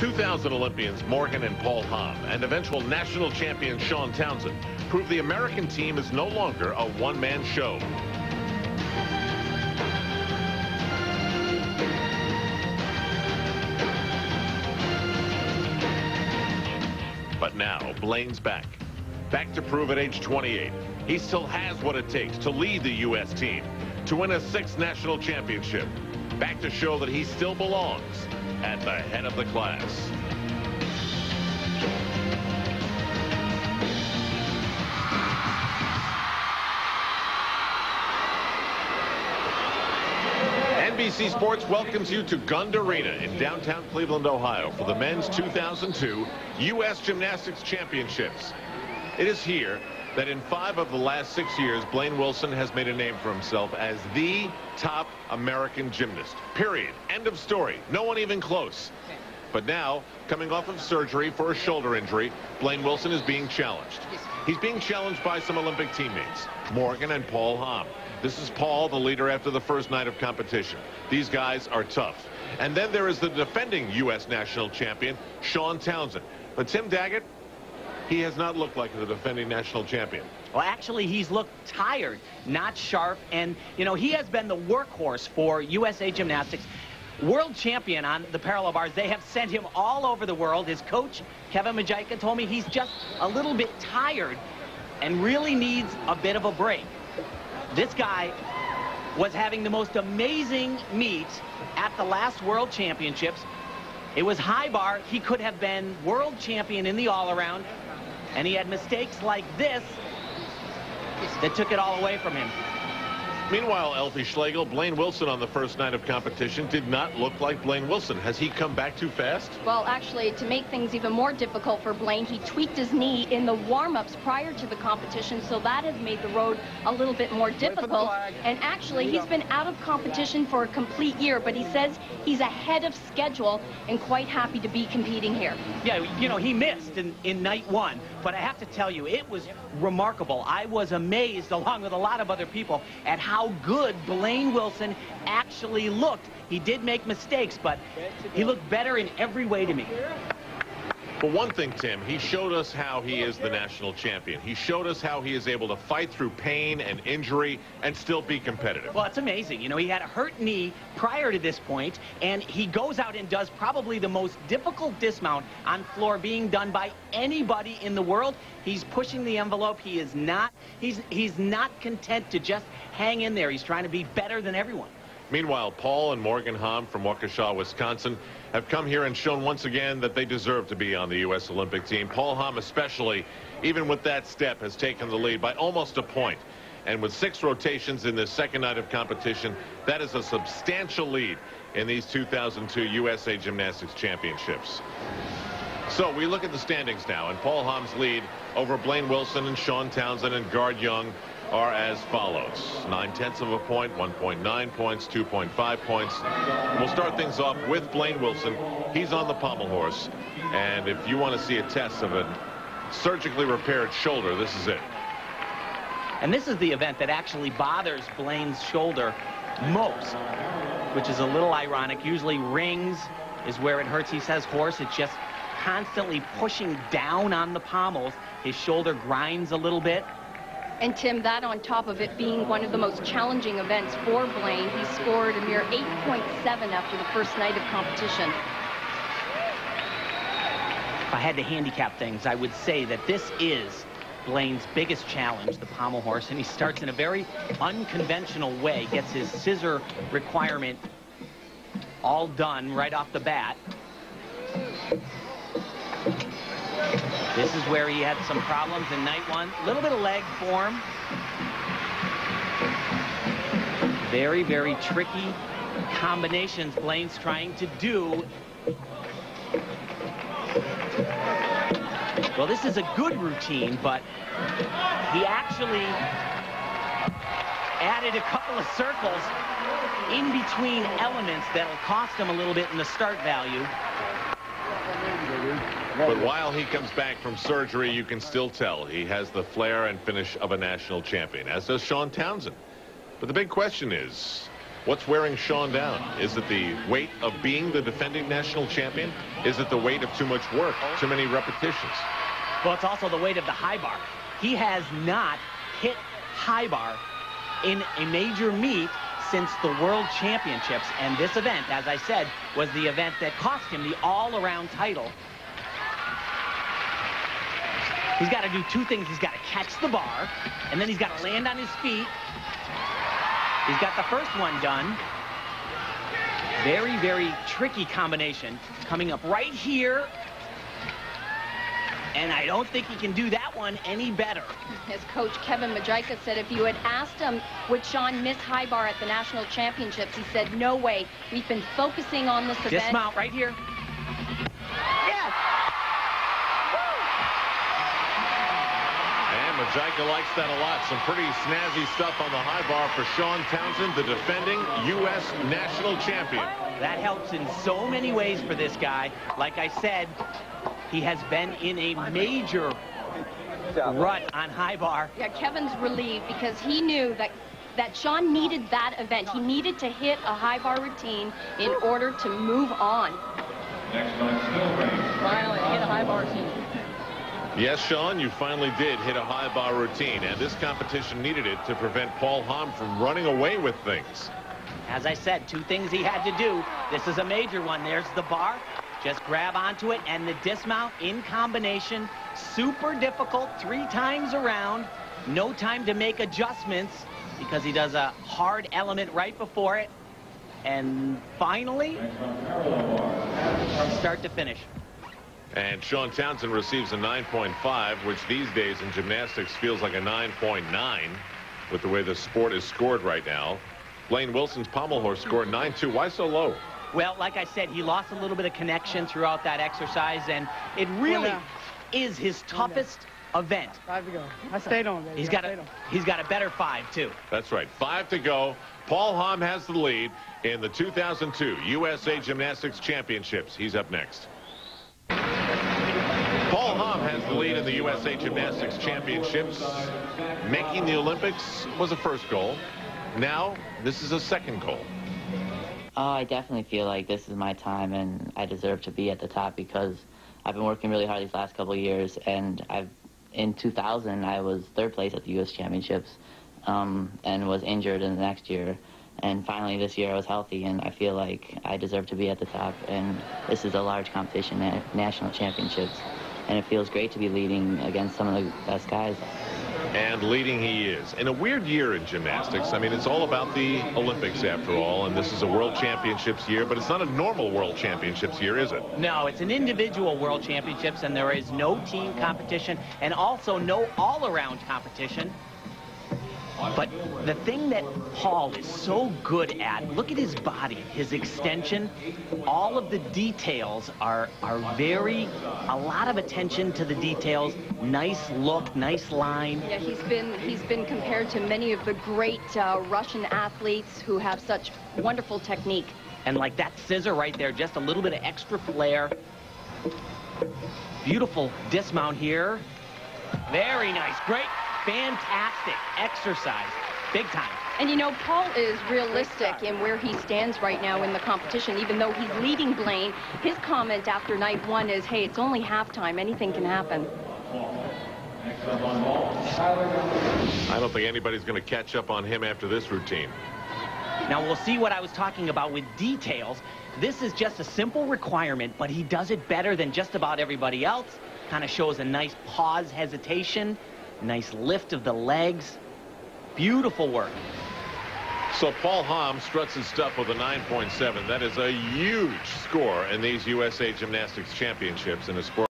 2000 Olympians Morgan and Paul Hamm and eventual national champion Shawn Townsend proved the American team is no longer a one-man show. But now, Blaine's back. Back to prove at age 28. He still has what it takes to lead the U.S. team, to win a 6th national championship. Back to show that he still belongs at the head of the class. NBC Sports welcomes you to Gund Arena in downtown Cleveland, Ohio for the men's 2002 U.S. Gymnastics Championships. It is here that in 5 of the last 6 years, Blaine Wilson has made a name for himself as the top American gymnast. Period. End of story. No one even close. But now, coming off of surgery for a shoulder injury, Blaine Wilson is being challenged. He's being challenged by some Olympic teammates, Morgan and Paul Hamm. This is Paul, the leader after the first night of competition. These guys are tough. And then there is the defending U.S. national champion, Shawn Townsend. But Tim Daggett, he has not looked like the defending national champion. Well, actually, he's looked tired, not sharp, and, you know, he has been the workhorse for USA Gymnastics. World champion on the parallel bars. They have sent him all over the world. His coach, Kevin Majika, told me he's just a little bit tired and really needs a bit of a break. This guy was having the most amazing meet at the last World Championships. It was high bar. He could have been world champion in the all-around. And he had mistakes like this that took it all away from him. Meanwhile, Elfie Schlegel, Blaine Wilson on the first night of competition did not look like Blaine Wilson. Has he come back too fast? Well, actually, to make things even more difficult for Blaine, he tweaked his knee in the warm-ups prior to the competition, so that has made the road a little bit more difficult. And actually, he's been out of competition for a complete year, but he says he's ahead of schedule and quite happy to be competing here. Yeah, you know, he missed in night 1, but I have to tell you, it was remarkable. I was amazed, along with a lot of other people, at how good Blaine Wilson actually looked. He did make mistakes, but he looked better in every way to me. But one thing, Tim, he showed us how he is the national champion. He showed us how he is able to fight through pain and injury and still be competitive. Well, it's amazing. You know, he had a hurt knee prior to this point, and he goes out and does probably the most difficult dismount on floor being done by anybody in the world. He's pushing the envelope. He is not, he's not content to just hang in there. He's trying to be better than everyone. Meanwhile, Paul and Morgan Hamm from Waukesha, Wisconsin, have come here and shown once again that they deserve to be on the U.S. Olympic team. Paul Hamm especially, even with that step, has taken the lead by almost a point. And with 6 rotations in this second night of competition, that is a substantial lead in these 2002 USA Gymnastics Championships. So we look at the standings now, and Paul Hamm's lead over Blaine Wilson and Shawn Townsend and Guard Young are as follows: 9/10 of a point, 1.9 points, 2.5 points. We'll start things off with Blaine Wilson. He's on the pommel horse, and if you want to see a test of a surgically repaired shoulder, this is it. And this is the event that actually bothers Blaine's shoulder most, which is a little ironic. Usually rings is where it hurts. He says horse. It's just constantly pushing down on the pommels. His shoulder grinds a little bit. And Tim, that on top of it being one of the most challenging events for Blaine, he scored a mere 8.7 after the first night of competition. If I had to handicap things, I would say that this is Blaine's biggest challenge, the pommel horse, and he starts in a very unconventional way, gets his scissor requirement all done right off the bat. This is where he had some problems in night 1. A little bit of leg form. Very, very tricky combinations Blaine's trying to do. Well, this is a good routine, but he actually added a couple of circles in between elements that'll cost him a little bit in the start value. But while he comes back from surgery, you can still tell he has the flair and finish of a national champion, as does Shawn Townsend. But the big question is, What's wearing Sean down? Is it the weight of being the defending national champion? Is it the weight of too much work, too many repetitions? Well, it's also the weight of the high bar. He has not hit high bar in a major meet since the World Championships. And this event, as I said, was the event that cost him the all-around title. He's got to do two things. He's got to catch the bar, and then he's got to land on his feet. He's got the first one done. Very, very tricky combination. Coming up right here. And I don't think he can do that one any better. His coach, Kevin Majika, said if you had asked him, would Sean miss high bar at the national championships, he said, no way. We've been focusing on this event. Dismount right here. Yes! And Majika likes that a lot. Some pretty snazzy stuff on the high bar for Sean Townsend, the defending U.S. national champion. That helps in so many ways for this guy. Like I said, he has been in a major rut on high bar. Yeah, Kevin's relieved because he knew that Sean needed that event. He needed to hit a high bar routine in order to move on. Finally, hit a high bar routine. Yes, Sean, you finally did hit a high bar routine, and this competition needed it to prevent Paul Hamm from running away with things. As I said, two things he had to do. This is a major one. There's the bar. Just grab onto it, and the dismount in combination. Super difficult 3 times around. No time to make adjustments because he does a hard element right before it. And finally, start to finish. And Sean Townsend receives a 9.5, which these days in gymnastics feels like a 9.9 with the way the sport is scored right now. Blaine Wilson's pommel horse scored 9.2. Why so low? Well, like I said, he lost a little bit of connection throughout that exercise, and it really is his toughest event. 5 to go. I stayed on, baby. He's got a better 5, too. That's right. 5 to go. Paul Hamm has the lead in the 2002 USA Gymnastics Championships. He's up next. Paul Hamm has the lead in the USA Gymnastics Championships. Making the Olympics was a first goal. Now, this is a second goal. I definitely feel like this is my time, and I deserve to be at the top because I've been working really hard these last couple of years, and in 2000, I was 3rd place at the U.S. Championships and was injured in the next year. And finally this year I was healthy, and I feel like I deserve to be at the top, and this is a large competition, national championships, and it feels great to be leading against some of the best guys. And leading he is. In a weird year in gymnastics, I mean, it's all about the Olympics after all, and this is a World Championships year, but it's not a normal World Championships year, is it? No, it's an individual World Championships, and there is no team competition, and also no all-around competition. But the thing that Paul is so good at, look at his body, his extension. All of the details are a lot of attention to the details. Nice look, nice line. Yeah, he's been compared to many of the great Russian athletes who have such wonderful technique. And like that scissor right there, just a little bit of extra flair. Beautiful dismount here. Very nice, great. Fantastic exercise, big time. And you know, Paul is realistic in where he stands right now in the competition. Even though he's leading Blaine, his comment after night 1 is, hey, it's only halftime, anything can happen. I don't think anybody's going to catch up on him after this routine. Now we'll see what I was talking about with details. This is just a simple requirement, but he does it better than just about everybody else. Kind of shows a nice pause, hesitation. Nice lift of the legs. Beautiful work. So Paul Hamm struts his stuff with a 9.7. That is a huge score in these USA Gymnastics Championships in a sport